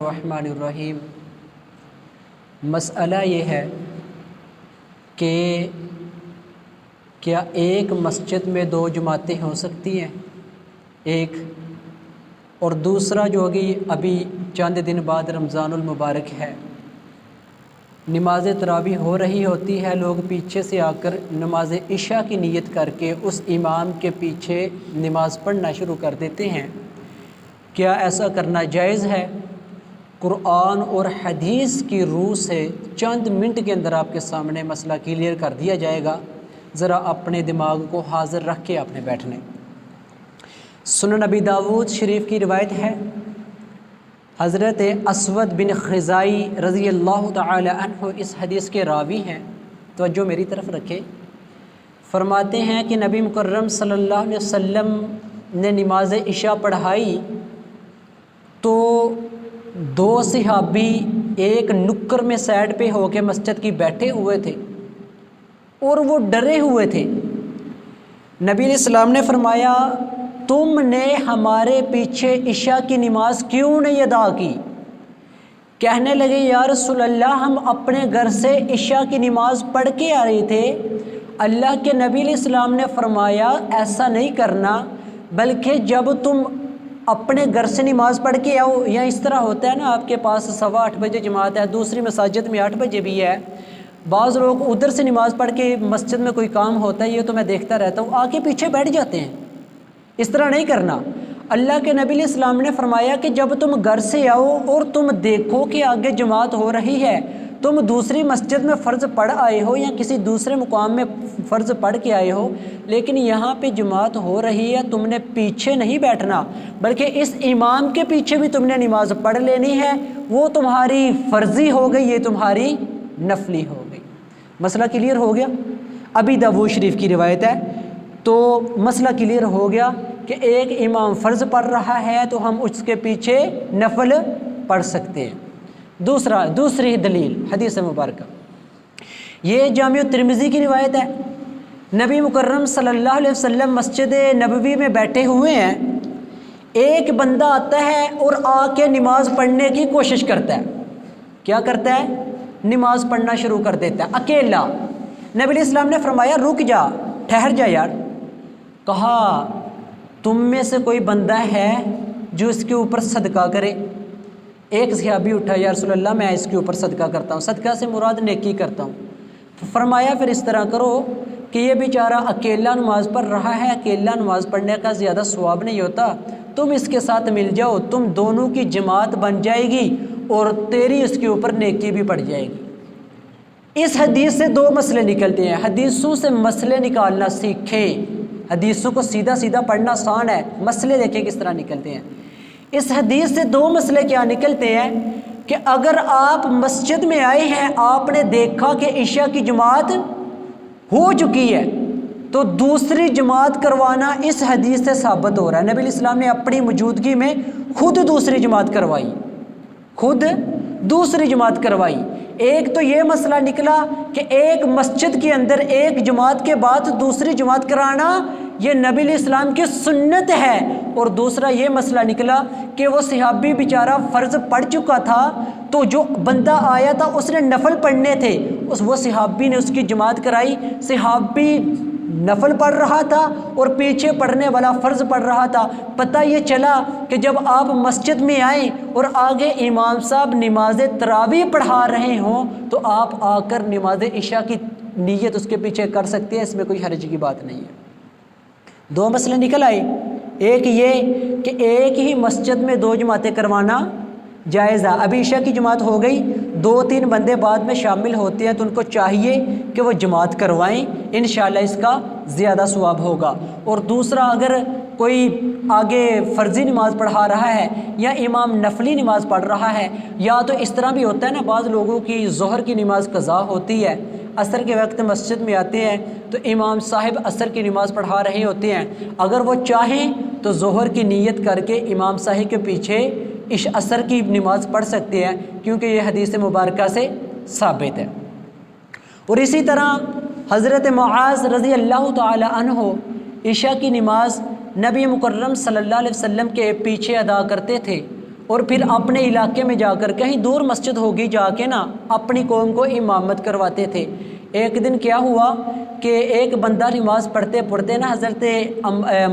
الرحمن الرحیم۔ مسئلہ یہ ہے کہ کیا ایک مسجد میں دو جماعتیں ہو سکتی ہیں؟ ایک اور دوسرا جو ہوگی، ابھی چند دن بعد رمضان المبارک ہے، نماز تراویح ہو رہی ہوتی ہے، لوگ پیچھے سے آ کر نماز عشاء کی نیت کر کے اس امام کے پیچھے نماز پڑھنا شروع کر دیتے ہیں۔ کیا ایسا کرنا جائز ہے؟ قرآن اور حدیث کی روح سے چند منٹ کے اندر آپ کے سامنے مسئلہ کلیئر کر دیا جائے گا، ذرا اپنے دماغ کو حاضر رکھ کے آپ نے بیٹھنے۔ سنن نبی داود شریف کی روایت ہے، حضرت اسود بن خزائی رضی اللہ تعالی عنہ اس حدیث کے راوی ہیں، توجہ میری طرف رکھے۔ فرماتے ہیں کہ نبی مکرم صلی اللہ علیہ وسلم نے نماز عشاء پڑھائی تو دو صحابی ایک نکر میں سائڈ پہ ہو کے مسجد کی بیٹھے ہوئے تھے اور وہ ڈرے ہوئے تھے۔ نبی علیہ السلام نے فرمایا، تم نے ہمارے پیچھے عشاء کی نماز کیوں نہیں ادا کی؟ کہنے لگے، یا رسول اللہ، ہم اپنے گھر سے عشاء کی نماز پڑھ کے آ رہے تھے۔ اللہ کے نبی علیہ السلام نے فرمایا، ایسا نہیں کرنا، بلکہ جب تم اپنے گھر سے نماز پڑھ کے آؤ، یا اس طرح ہوتا ہے نا، آپ کے پاس 8:15 بجے جماعت ہے، دوسری مساجد میں 8 بجے بھی ہے، بعض لوگ ادھر سے نماز پڑھ کے مسجد میں کوئی کام ہوتا ہے، یہ تو میں دیکھتا رہتا ہوں، آ کے پیچھے بیٹھ جاتے ہیں۔ اس طرح نہیں کرنا۔ اللہ کے نبی علیہ السلام نے فرمایا کہ جب تم گھر سے آؤ اور تم دیکھو کہ آگے جماعت ہو رہی ہے، تم دوسری مسجد میں فرض پڑھ آئے ہو یا کسی دوسرے مقام میں فرض پڑھ کے آئے ہو، لیکن یہاں پہ جماعت ہو رہی ہے، تم نے پیچھے نہیں بیٹھنا، بلکہ اس امام کے پیچھے بھی تم نے نماز پڑھ لینی ہے۔ وہ تمہاری فرضی ہو گئی، یہ تمہاری نفلی ہو گئی۔ مسئلہ کلیئر ہو گیا؟ ابھی داود شریف کی روایت ہے، تو مسئلہ کلیئر ہو گیا کہ ایک امام فرض پڑھ رہا ہے تو ہم اس کے پیچھے نفل پڑھ سکتے ہیں۔ دوسری دلیل حدیث مبارکہ، یہ جامع ترمذی کی روایت ہے، نبی مکرم صلی اللہ علیہ وسلم مسجد نبوی میں بیٹھے ہوئے ہیں، ایک بندہ آتا ہے اور آ کے نماز پڑھنے کی کوشش کرتا ہے۔ کیا کرتا ہے؟ نماز پڑھنا شروع کر دیتا ہے اکیلا۔ نبی علیہ السلام نے فرمایا، رک جا، ٹھہر جا یار۔ کہا، تم میں سے کوئی بندہ ہے جو اس کے اوپر صدقہ کرے؟ ایک صحابی اٹھا، یا رسول اللہ، میں اس کے اوپر صدقہ کرتا ہوں۔ صدقہ سے مراد نیکی کرتا ہوں۔ فرمایا، پھر اس طرح کرو کہ یہ بیچارہ اکیلا نماز پڑھ رہا ہے، اکیلا نماز پڑھنے کا زیادہ ثواب نہیں ہوتا، تم اس کے ساتھ مل جاؤ، تم دونوں کی جماعت بن جائے گی اور تیری اس کے اوپر نیکی بھی پڑ جائے گی۔ اس حدیث سے دو مسئلے نکلتے ہیں۔ حدیثوں سے مسئلے نکالنا سیکھیں۔ حدیثوں کو سیدھا سیدھا پڑھنا آسان ہے، مسئلے دیکھیں کس طرح نکلتے ہیں۔ اس حدیث سے دو مسئلے کیا نکلتے ہیں کہ اگر آپ مسجد میں آئے ہیں، آپ نے دیکھا کہ عشاء کی جماعت ہو چکی ہے، تو دوسری جماعت کروانا اس حدیث سے ثابت ہو رہا ہے۔ نبی علیہ السلام نے اپنی موجودگی میں خود دوسری جماعت کروائی۔ ایک تو یہ مسئلہ نکلا کہ ایک مسجد کے اندر ایک جماعت کے بعد دوسری جماعت کرانا یہ نبی علیہ السلام کی سنت ہے، اور دوسرا یہ مسئلہ نکلا کہ وہ صحابی بیچارہ فرض پڑھ چکا تھا، تو جو بندہ آیا تھا اس نے نفل پڑھنے تھے، وہ صحابی نے اس کی جماعت کرائی۔ صحابی نفل پڑھ رہا تھا اور پیچھے پڑھنے والا فرض پڑھ رہا تھا۔ پتہ یہ چلا کہ جب آپ مسجد میں آئیں اور آگے امام صاحب نماز تراویح پڑھا رہے ہوں تو آپ آ کر نماز عشاء کی نیت اس کے پیچھے کر سکتے ہیں، اس میں کوئی حرج کی بات نہیں ہے۔ دو مسئلے نکل آئے، ایک یہ کہ ایک ہی مسجد میں دو جماعتیں کروانا جائز ہے۔ ابھی عشاء کی جماعت ہو گئی، 2-3 بندے بعد میں شامل ہوتے ہیں تو ان کو چاہیے کہ وہ جماعت کروائیں، انشاءاللہ اس کا زیادہ ثواب ہوگا۔ اور دوسرا، اگر کوئی آگے فرضی نماز پڑھا رہا ہے یا امام نفلی نماز پڑھ رہا ہے، یا تو اس طرح بھی ہوتا ہے نا، بعض لوگوں کی ظہر کی نماز قضا ہوتی ہے، عصر کے وقت مسجد میں آتے ہیں تو امام صاحب عصر کی نماز پڑھا رہے ہوتے ہیں، اگر وہ چاہیں تو ظہر کی نیت کر کے امام صاحب کے پیچھے عصر کی نماز پڑھ سکتے ہیں، کیونکہ یہ حدیث مبارکہ سے ثابت ہے۔ اور اسی طرح حضرت معاذ رضی اللہ تعالی عنہ عشاء کی نماز نبی مکرم صلی اللہ علیہ وسلم کے پیچھے ادا کرتے تھے، اور پھر اپنے علاقے میں جا کر کہیں دور مسجد ہوگی جا کے نا اپنی قوم کو امامت کرواتے تھے۔ ایک دن کیا ہوا کہ ایک بندہ نماز پڑھتے پڑھتے نا حضرت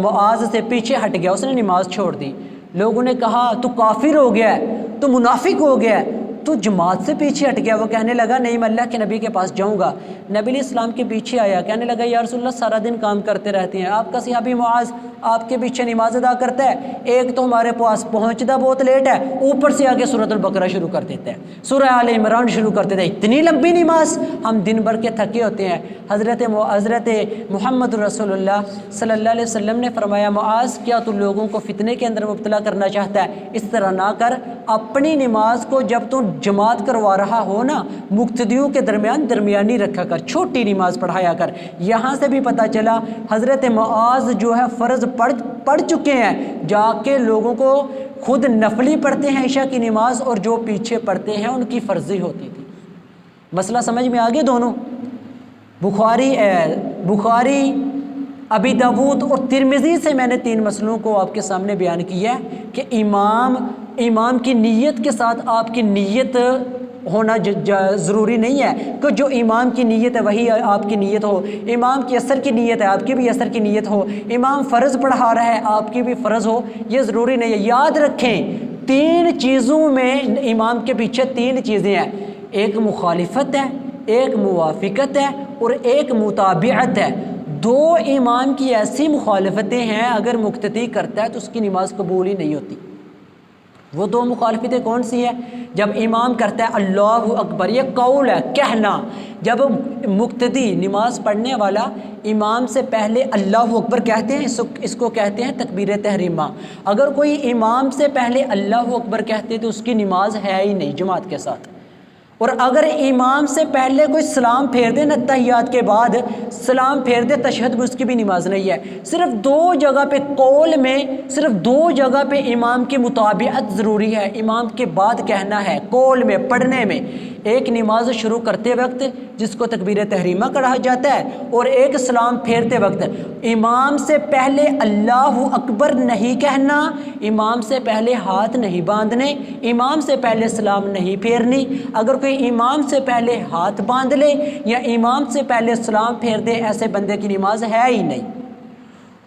معاذ سے پیچھے ہٹ گیا، اس نے نماز چھوڑ دی۔ لوگوں نے کہا تو کافر ہو گیا ہے، تو منافق ہو گیا ہے، تو جماعت سے پیچھے ہٹ گیا۔ وہ کہنے لگا نہیں میں اللہ کے نبی کے پاس جاؤں گا۔ نبی علیہ السلام کے پیچھے آیا، کہنے لگا یا رسول اللہ سارا دن کام کرتے رہتے ہیں، آپ کا صحابی معاذ آپ کے پیچھے نماز ادا کرتا ہے، ایک تو ہمارے پاس پہنچتا بہت لیٹ ہے، اوپر سے آگے سورۃ البقرہ شروع کر دیتا ہے، سورہ آل عمران شروع کر دیتا ہے، اتنی لمبی نماز، ہم دن بھر کے تھکے ہوتے ہیں۔ حضرت محمد رسول اللہ صلی اللہ علیہ وسلم نے فرمایا معاذ کیا تو لوگوں کو فتنے کے اندر مبتلا کرنا چاہتا ہے؟ اس طرح نہ کر، اپنی نماز کو جب تو جماعت کروا رہا ہو نا مقتدیوں کے درمیان درمیانی رکھا کر، چھوٹی نماز پڑھایا کر۔ یہاں سے بھی پتہ چلا حضرت معاذ جو ہے فرض پڑھ چکے ہیں، جا کے لوگوں کو خود نفلی پڑھتے ہیں عشاء کی نماز، اور جو پیچھے پڑھتے ہیں ان کی فرضی ہوتی تھی۔ مسئلہ سمجھ میں آگے دونوں؟ بخاری ابی داود اور ترمذی سے میں نے 3 مسئلوں کو آپ کے سامنے بیان کیا ہے کہ امام کی نیت کے ساتھ آپ کی نیت ہونا ضروری نہیں ہے کہ جو امام کی نیت ہے وہی آپ کی نیت ہو، امام کی اثر کی نیت ہے آپ کی بھی اثر کی نیت ہو، امام فرض پڑھا رہا ہے آپ کی بھی فرض ہو، یہ ضروری نہیں ہے۔ یاد رکھیں 3 چیزوں میں امام کے پیچھے 3 چیزیں ہیں، ایک مخالفت ہے، ایک موافقت ہے اور ایک متابعت ہے۔ 2 امام کی ایسی مخالفتیں ہیں اگر مقتدی کرتا ہے تو اس کی نماز قبول ہی نہیں ہوتی۔ وہ 2 مخالفتیں کون سی ہیں؟ جب امام کرتا ہے اللہ اکبر، یہ قول ہے کہنا، جب مقتدی نماز پڑھنے والا امام سے پہلے اللہ اکبر کہتے ہیں، اس کو کہتے ہیں تکبیر تحریمہ۔ اگر کوئی امام سے پہلے اللہ اکبر کہتے تو اس کی نماز ہے ہی نہیں جماعت کے ساتھ۔ اور اگر امام سے پہلے کوئی سلام پھیر دے نا تحیات کے بعد سلام پھیر دے تشہد میں، اس کی بھی نماز نہیں ہے۔ صرف 2 جگہ پہ قول میں، صرف 2 جگہ پہ امام کی مطابعت ضروری ہے، امام کے بعد کہنا ہے قول میں پڑھنے میں۔ ایک نماز شروع کرتے وقت جس کو تکبیر تحریمہ کہا جاتا ہے، اور ایک سلام پھیرتے وقت امام سے پہلے اللہ اکبر نہیں کہنا، امام سے پہلے ہاتھ نہیں باندھنے، امام سے پہلے سلام نہیں پھیرنی۔ اگر کوئی امام سے پہلے ہاتھ باندھ لے یا امام سے پہلے سلام پھیر دے، ایسے بندے کی نماز ہے ہی نہیں۔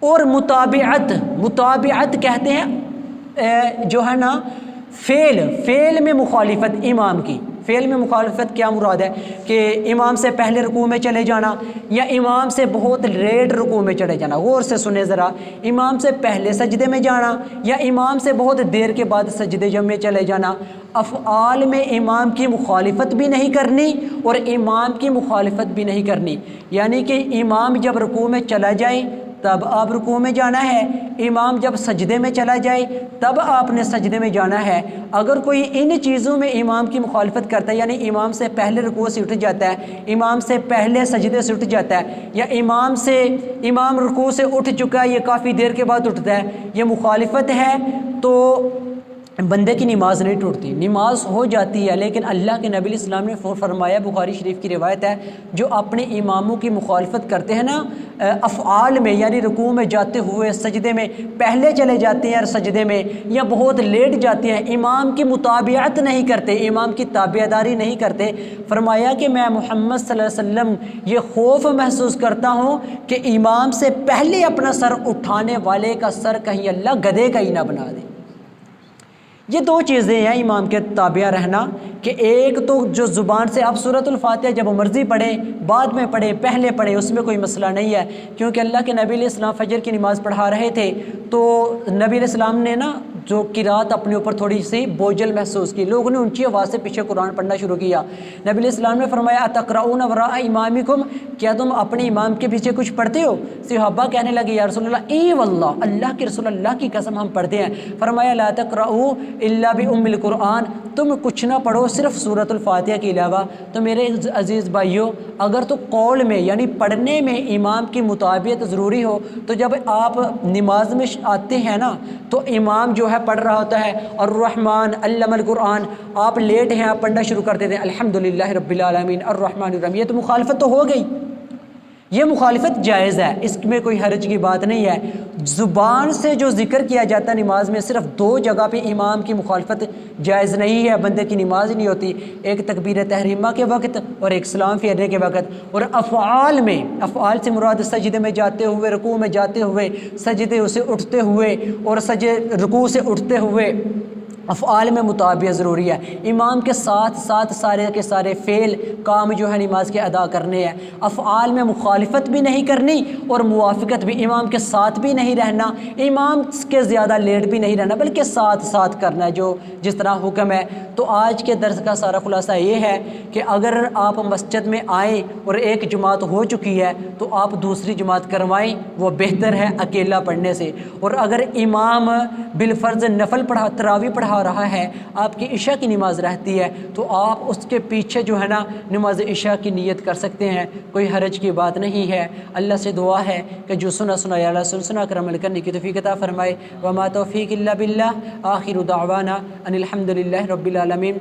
اور مطابعت کہتے ہیں جو ہے نا فعل میں مخالفت امام کی۔ فعل میں مخالفت کیا مراد ہے کہ امام سے پہلے رکوع میں چلے جانا یا امام سے بہت لیٹ رکوع میں چلے جانا، غور سے سنیں ذرا، امام سے پہلے سجدے میں جانا یا امام سے بہت دیر کے بعد سجدے میں چلے جانا۔ افعال میں امام کی مخالفت بھی نہیں کرنی اور امام کی مخالفت بھی نہیں کرنی، یعنی کہ امام جب رکوع میں چلا جائے تب آپ رکوع میں جانا ہے، امام جب سجدے میں چلا جائے تب آپ نے سجدے میں جانا ہے۔ اگر کوئی ان چیزوں میں امام کی مخالفت کرتا ہے، یعنی امام سے پہلے رکوع سے اٹھ جاتا ہے، امام سے پہلے سجدے سے اٹھ جاتا ہے، یا امام رکوع سے اٹھ چکا ہے یہ کافی دیر کے بعد اٹھتا ہے، یہ مخالفت ہے، تو بندے کی نماز نہیں ٹوٹتی، نماز ہو جاتی ہے۔ لیکن اللہ کے نبی علیہ السلام نے فرمایا، بخاری شریف کی روایت ہے، جو اپنے اماموں کی مخالفت کرتے ہیں نا افعال میں، یعنی رکوع میں جاتے ہوئے سجدے میں پہلے چلے جاتے ہیں سجدے میں، یا بہت لیٹ جاتے ہیں، امام کی مطابعت نہیں کرتے، امام کی تابعداری نہیں کرتے، فرمایا کہ میں محمد صلی اللہ علیہ وسلم یہ خوف محسوس کرتا ہوں کہ امام سے پہلے اپنا سر اٹھانے والے کا سر کہیں اللہ گدھے کا ہی نہ بنا دے۔ یہ 2 چیزیں ہیں امام کے تابع رہنا، کہ ایک تو جو زبان سے آپ سورۃ الفاتحہ جب مرضی پڑھیں، بعد میں پڑھیں، پہلے پڑھیں، اس میں کوئی مسئلہ نہیں ہے، کیونکہ اللہ کے نبی علیہ السلام فجر کی نماز پڑھا رہے تھے تو نبی علیہ السلام نے نا جو قرات اپنے اوپر تھوڑی سی بوجھل محسوس کی، لوگوں نے اونچی آواز سے پیچھے قرآن پڑھنا شروع کیا۔ نبی علیہ السلام نے فرمایا اتقرؤون وراء امامکم، کیا تم اپنے امام کے پیچھے کچھ پڑھتے ہو؟ صحابہ کہنے لگے یا رسول اللہ ای واللہ، اللہ کے رسول اللہ کی قسم ہم پڑھتے ہیں۔ فرمایا لا تقرؤوا الا بام القرآن، تم کچھ نہ پڑھو صرف سورۃ الفاتحہ کے علاوہ۔ تو میرے عزیز بھائیوں، اگر تو قول میں یعنی پڑھنے میں امام کی مطابعت ضروری ہو، تو جب آپ نماز میں آتے ہیں نا تو امام جو ہے پڑھ رہا ہوتا ہے الرحمن علم القرآن، آپ لیٹ ہیں، آپ پڑھنا شروع کر دیتے ہیں الحمدللہ رب العالمین الرحمن الرحیم، یہ تو مخالفت تو ہو گئی۔ یہ مخالفت جائز ہے، اس میں کوئی حرج کی بات نہیں ہے۔ زبان سے جو ذکر کیا جاتا ہے نماز میں، صرف 2 جگہ پہ امام کی مخالفت جائز نہیں ہے، بندے کی نماز ہی نہیں ہوتی، ایک تکبیر تحریمہ کے وقت اور ایک سلام پھیرنے کے وقت۔ اور افعال میں، افعال سے مراد سجدے میں جاتے ہوئے، رکوع میں جاتے ہوئے، سجدے سے اٹھتے ہوئے اور رکوع سے اٹھتے ہوئے، افعال میں مطابقت ضروری ہے۔ امام کے ساتھ ساتھ سارے کے سارے فعل کام جو ہے نماز کے ادا کرنے ہیں۔ افعال میں مخالفت بھی نہیں کرنی اور موافقت بھی، امام کے ساتھ بھی نہیں رہنا، امام کے زیادہ لیٹ بھی نہیں رہنا، بلکہ ساتھ ساتھ کرنا ہے جو جس طرح حکم ہے۔ تو آج کے درس کا سارا خلاصہ یہ ہے کہ اگر آپ مسجد میں آئیں اور ایک جماعت ہو چکی ہے تو آپ دوسری جماعت کروائیں، وہ بہتر ہے اکیلا پڑھنے سے۔ اور اگر امام بالفرض نفل تراویح پڑھا رہا ہے، آپ کی عشاء کی نماز رہتی ہے، تو آپ اس کے پیچھے جو ہے نا نماز عشاء کی نیت کر سکتے ہیں، کوئی حرج کی بات نہیں ہے۔ اللہ سے دعا ہے کہ جو سنا یا اللہ سنا کر عمل کرنے کی توفیق عطا فرمائے۔ وما توفیق الا باللہ۔ آخر دعوانا ان الحمد للہ رب العالمین۔